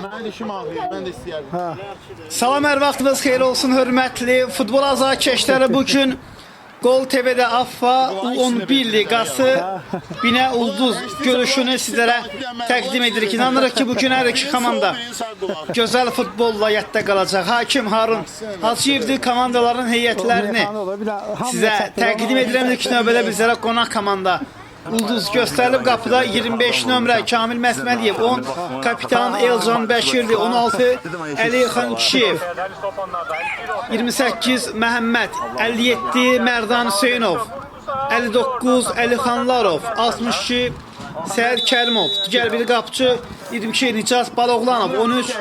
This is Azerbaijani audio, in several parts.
Mən dişim ağrıyır, mən də istəyərdim. Salam, hər vaxtınız xeyir olsun, hörmətli futbol azarkeşləri. Bugün Gol TV'de AFFA U11 Ligası Binə Ulduz görüşünü sizlərə təqdim edirik. İnanırıq ki, bugün hər iki komanda gözəl futbolla yadda qalacaq. Hakim Harun Hacıyevdir komandaların heyətlərini sizə təqdim edirəm. İlk növbədə bizlərə qonaq komanda Ulduz göstərilib. Qapıda 25 nömrə Kamil Məsməliyev, 10 kapitan Elcan Bəşirli, 16 Əlixan Kişiyev, 28 Məhəmməd, 57 Mərdan Hüseynov, 59 Əlixanlarov, 62 Səhər Kərimov, digər bir qapıcı 22 Nicas Baloğlanov, 13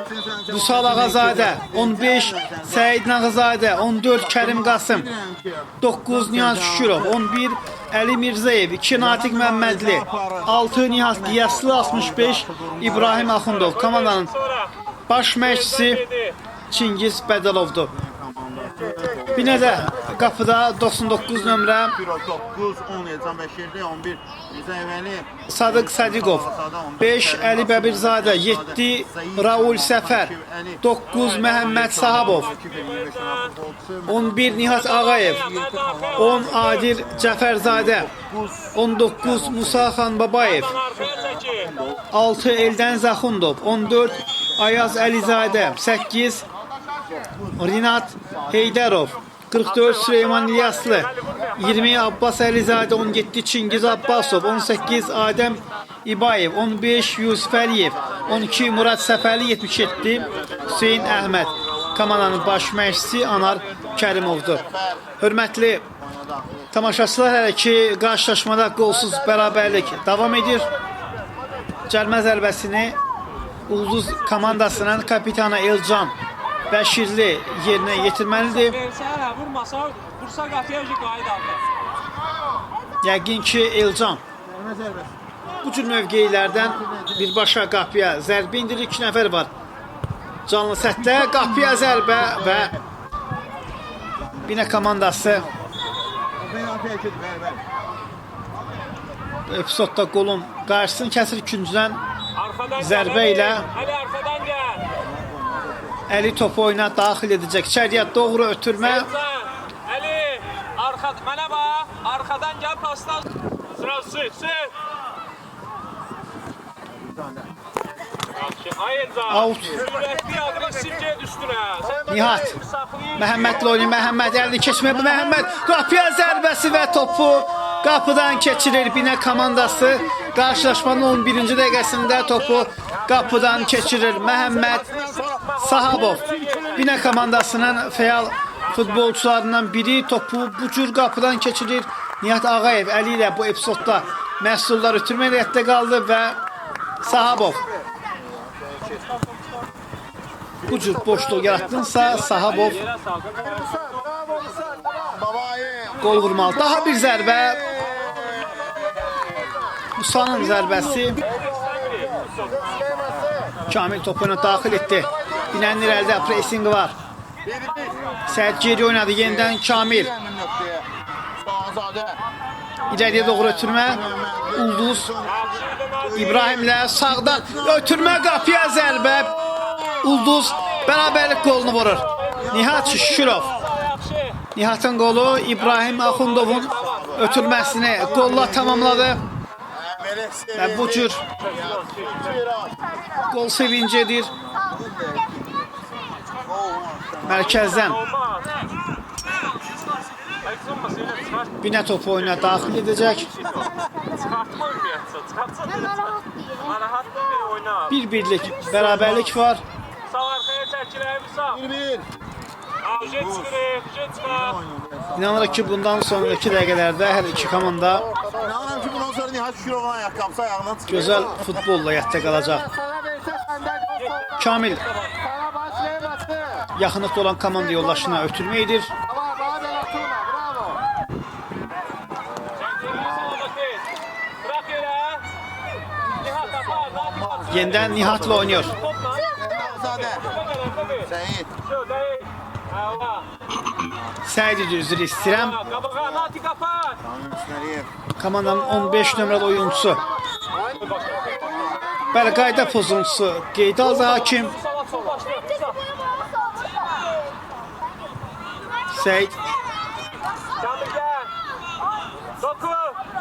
Vüsal Ağazadə, 15 Səid Nağızadə, 14 Kərim Qasım, 9 Niyaz Şükürov, 11 Əli Mirzəyev, 2 Natiq Məmmədli, 6 Nihat Qiyaslı, 65 İbrahim Axundov. Komandanın baş məşqçisi Çingiz Bədəlovdur. Bir də qapıda 99 nömrə 9, 10 Elcan Bəşirli, 11 Zəyvəli, Sadıq Sadiqov, 5 Əli Bəbirzadə, 7 Raul Səfər, 9 Məhəmməd Sahabov, 11 Nihat Ağayev, 10 Adil Cəfərzadə, 19 Musa Xan Babayev, 6 Eldən Zaxundov, 14 Ayaz Əlizadə, 8 Rinat Heydərov, 44 Süleyman İlyaslı, 20 Abbas Əlizadə, 17 Çingiz Abbasov, 18 Adəm İbayev, 15 Yusuf Əliyev, 12 Murad Səfərli, 77 Hüseyin Əhməd. Komandanın baş məşqçisi Anar Kərimovdur. Hörmətli tamaşaçılar, hələ ki qarşılaşmada qolsuz bərabərlik davam edir. Cəlmə zərbəsini Ulduz komandasının kapitanı Elcan Bəşirli yerinə yetirməlidir. Yəqin ki Elcan bu cür mövqeylərdən birbaşa qapıya zərbə indirir. 2 nəfər var canlı sətdə. Qapıya zərbə və Binə komandası epizodda qolun qarşısını kəsir. İkincidən zərbə ilə Əli topu oyuna daxil edəcək. İçəriyə doğru ötürmə. Əli, mənə bax, arxadan gəl pasdan. Sıra sıx. Out. Sürətli, agresiv get üstünə. Nihat Məhəmmədlə oynayır. Məhəmməd əlini keçməyib. Məhəmməd qapıya zərbəsi və topu qapıdan keçirir. Binə komandası qarşılaşmanın 11-ci dəqiqəsində topu qapıdan keçirir. Məhəmməd Sahabov, Binə komandasının fəal futbolçularından biri, topu bu cür qapıdan keçirir. Nihat Ağayev əli ilə bu epizodda məhsullar ötürmə niyyətdə qaldı və Sahabov bu cür boşluq yaratdınsa Sahabov gol vurmalı. Daha bir zərbə, Musa'nın zərbəsi. Kamil topuna daxil etdi. Binənin irəlidə pressingi var. Səhət geri oynadı. Yenidən Kamil. İləriyə doğru ötürmə. Ulduz İbrahimlə sağdan ötürmə, qapıya zərbə. Ulduz bərabərlik golunu vurur. Nihat Şükürov. Nihatın qolu İbrahim Axundovun ötürməsini qolla tamamladı. Və bu cür gol sevincidir. Mərkəzdən Binə topu oyuna daxil edəcək. Bir birlik bərabərlik var. İnanırıq ki bundan sonraki dəqiqələrdə hər iki komanda gözəl futbolla yadda qalacaq. Kamil yaxınlıqda olan komanda yoldaşına ötürmə edir. Yenidən Nihat'la oynuyor. Səid üzrü istəyirəm. Komandanın 15 nömrəli oyuncusu Bəli, qayda pozuntusu qeydə aldı hakim. Seyid Kamil gel. Doku.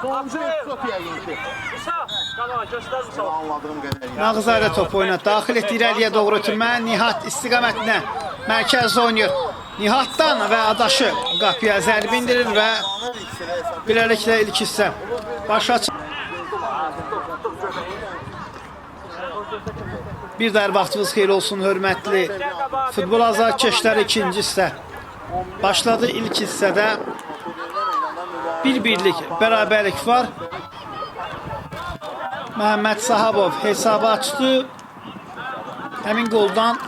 Sonuncu Atı. çok yəqin ki. Musa. Tamam göster Musa. Anladığım qədərilə. Nağızayla top oyuna daxil etdi, irəliyə doğru ötürmə, Nihat istiqamətinə mərkəzdə oynayır. Nihatdan və adaşı qapıya zərbə indirir və beləliklə ilk hissə başa çıxır. Bir daha vaxtınız xeyir olsun, hörmətli futbol azarkeşləri ikinci hissə. Başladı ilk hissədə bir birlik bərabərlik var. Məhəmməd Sahabov hesabı açdı. Həmin qoldan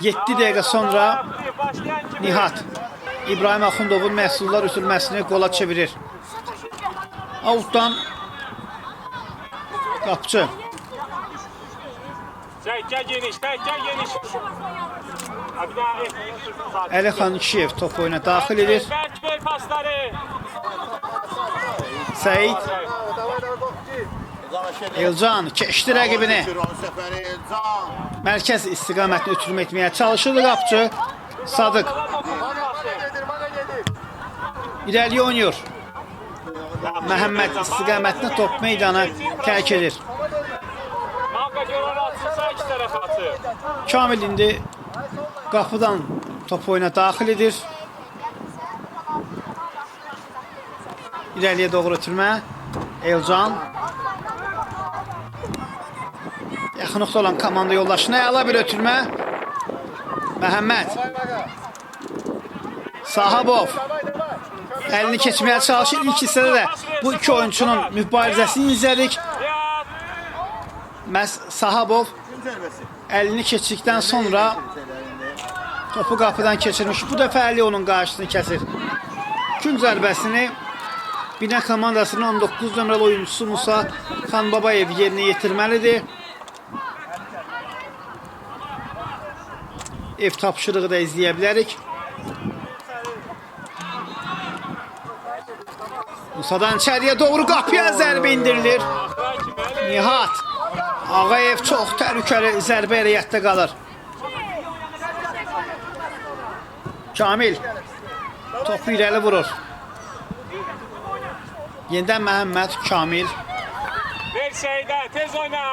7 dəqiqə sonra Nihat İbrahim Axundovun məhsullar ötürməsini qola çevirir. Outdan qapçı Tekke geniş, tekke geniş. Əlixan Kişiyev top oyuna daxil edir. Berk ver pasları. Seyid Elcan keçdi rəqibini. Səfəri Elcan. Mərkəz istiqamətini ötürmə etməyə çalışırdı qapçı. Sadıq irəliyə oynayır. Məhəmməd istiqamətini top meydana tərk edir. Mavka gören atsınsa iki taraf atı. Kamil indi qapıdan top oyuna daxil edir. İrəliyə doğru ötürmə. Elcan. Yaxınlıqda olan komanda yoldaşına əla bir ötürmə. Məhəmməd. Sahabov. Əlini keçməyə çalışır. İlk hissədə də bu iki oyunçunun mübarizəsini izlədik. Nihat. Məhz Sahabov Gün zərbəsi. əlini keçdikdən sonra topu qapıdan keçirmiş. Bu dəfə əli onun qarşısını kəsir. Gün zərbəsini Binə komandasının 19 nömrəli oyuncusu Musa Xanbabayev yerinə yetirməlidir. Ev tapşırığı da izləyə bilərik. Musa'dan içəriyə doğru qapıya zərbə indirilir. Nihat Ağayev çox təhlükəli zərbə heyətdə qalır. Kamil topu irəli vurur. Yenidən Məhəmməd Kamil. Ver Seydə, tez oyna.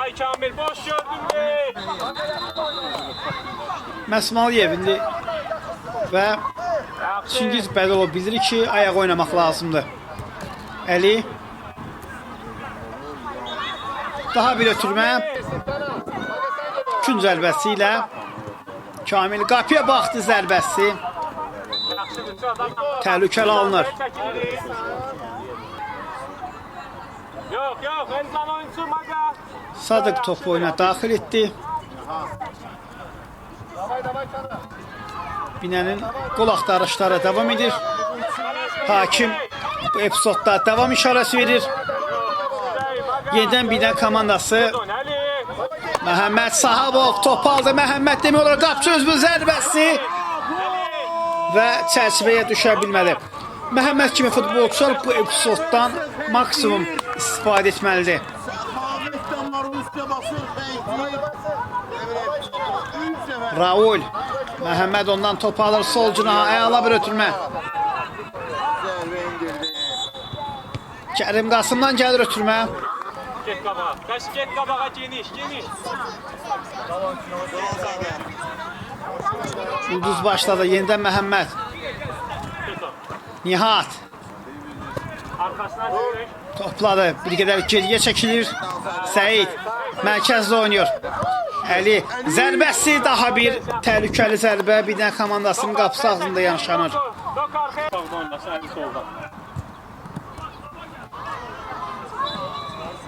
Ay Kamil, boş gördün mü? Məsmaliyev indi və Çingiz Bədəlov bilir ki, ayaq oynamaq lazımdır. Əli daha bir ötürmə. Gün zərbəsi ilə Kamil qapıya baxdı zərbəsi. Təhlükəli alınır. Yok yok, Elzan oyuncu maga. Sadıq topu oyuna daxil etdi. Binənin qol axtarışları davam edir. Hakim bu epizodda davam işarəsi verir. Yenidən Binə komandası Ali. Məhəmməd Sahabov top aldı. Məhəmməd demək olar qapçı özünün zərbəsi və çərçivəyə düşə bilmədi. Məhəmməd kimi futbolçular bu epizoddan maksimum istifadə etməlidir. Ahmetcanlar üstə basır. Raul Məhəmməd ondan top alır. Sol cinaha əla bir ötürmə. Zərbə indirdi. Kərim Qasımdan gəlir ötürmə. Get qabağa. Qaç get qabağa geniş, geniş. Ulduz başladı. Yenidən Məhəmməd. Nihat Arkasına dönük. topladı. Bir qədər geriyə çəkilir. Seyid mərkəzdə oynayır. Əli zərbəsi daha bir təhlükəli zərbə. Binə komandasının qapısı ağzında yaşanır. Dök arkaya. Solda oynasın, Ali solda.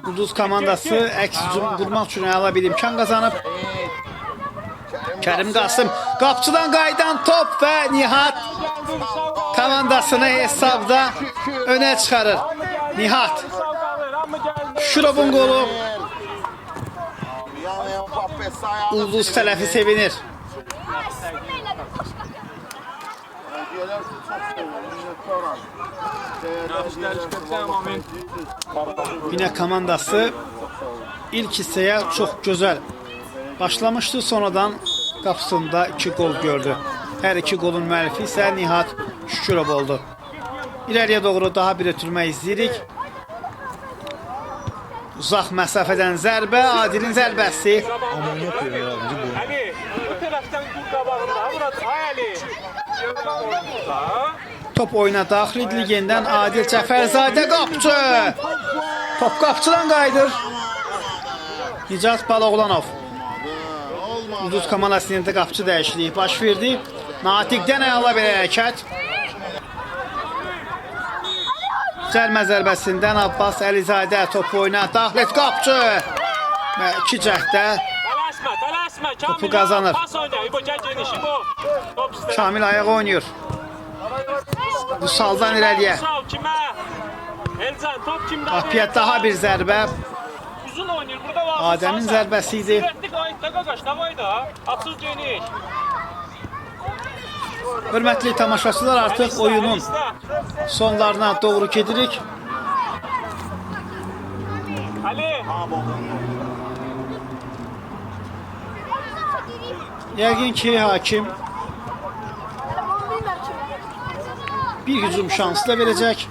Ulduz komandası əks hücum qurmaq üçün əla bir imkan qazanıb. Kərim Qasım qapçıdan qayıdan top və Nihat komandasını hesabda önə çıxarır. Nihat Şurovun qolu. Ulduz tərəfi sevinir. Gelərsə çox sevinirəm. Binə komandası ilk hissəyə çox gözəl başlamışdı. Sonradan qapısında 2 gol gördü. Hər iki golun müəllifi isə Nihat Şükürov oldu. İləriyə doğru daha bir ötürmək izləyirik. Uzaq məsafədən zərbə, Adilin zərbəsi. Ali, bu tərəfdən dur qabağında. Burada Ali. Top oyuna daxil edilir. Yenidən Adil Cəfərzadə qapçı. Top qapçıdan qayıdır. Nicat Baloğlanov. Ulduz komandasının da qapçı dəyişikliyi baş verdi. Natiqdən əla bir hərəkət. Cəlmə zərbəsindən Abbas Əlizadə top oyuna daxil et qapçı. Və 2 cəhdə Tələsmə. topu qazanır. Pas oynayır. Bu gəl genişi bu. Top üstə. Kamil ayaq oynayır. Bu saldan irəliyə. Sal kimə? Elcan top kimdə? Qapıya daha bir zərbə. Uzun oynayır. Burada var. Adəmin zərbəsi idi. Sürətli qayıtda qaqaş. Davayda. Açıq geniş. Hörmətli tamaşaçılar, artıq oyunun sonlarına doğru gedirik. Ali. Yəqin ki, hakim bir hücum şansı da verəcək.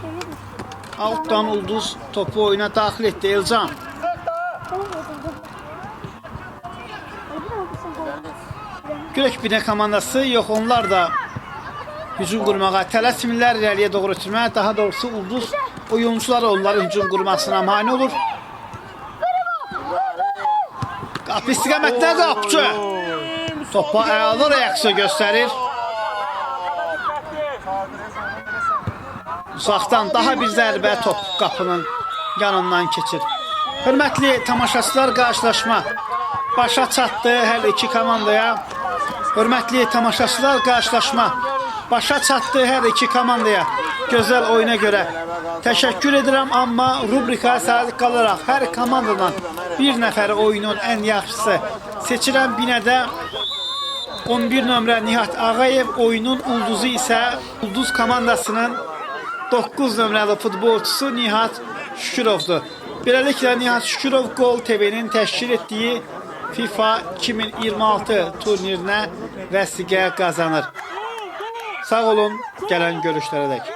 Altdan Ulduz topu oyuna daxil etdi. Elcan. Görək binə komandası yox, onlar da hücum qurmağa tələsmirlər, irəliyə doğru ötürməyə. Daha doğrusu Ulduz oyuncuları onların hücum qurmasına mane olur. Qapı istiqamətdə qapçı. Topa əla reaksiya göstərir. Uzaqdan daha bir zərbə, top qapının yanından keçir. Hörmətli tamaşaçılar, qarşılaşma başa çatdı hər iki komandaya. Hörmətli tamaşaçılar, qarşılaşma başa çatdı hər iki komandaya. Gözəl oyuna görə təşəkkür edirəm, amma rubrika sadiq qalaraq hər komandadan bir nəfəri oyunun ən yaxşısı seçirəm. Binədə 11 nömrə Nihat Ağayev, oyunun ulduzu isə Ulduz komandasının 9 nömrəli futbolçusu Nihat Şükürovdur. Beləliklə Nihat Şükürov Gol TV-nin təşkil etdiyi FIFA 2026 turnirinə vəsiqə qazanır. Sağ olun, gələn görüşlərə dək.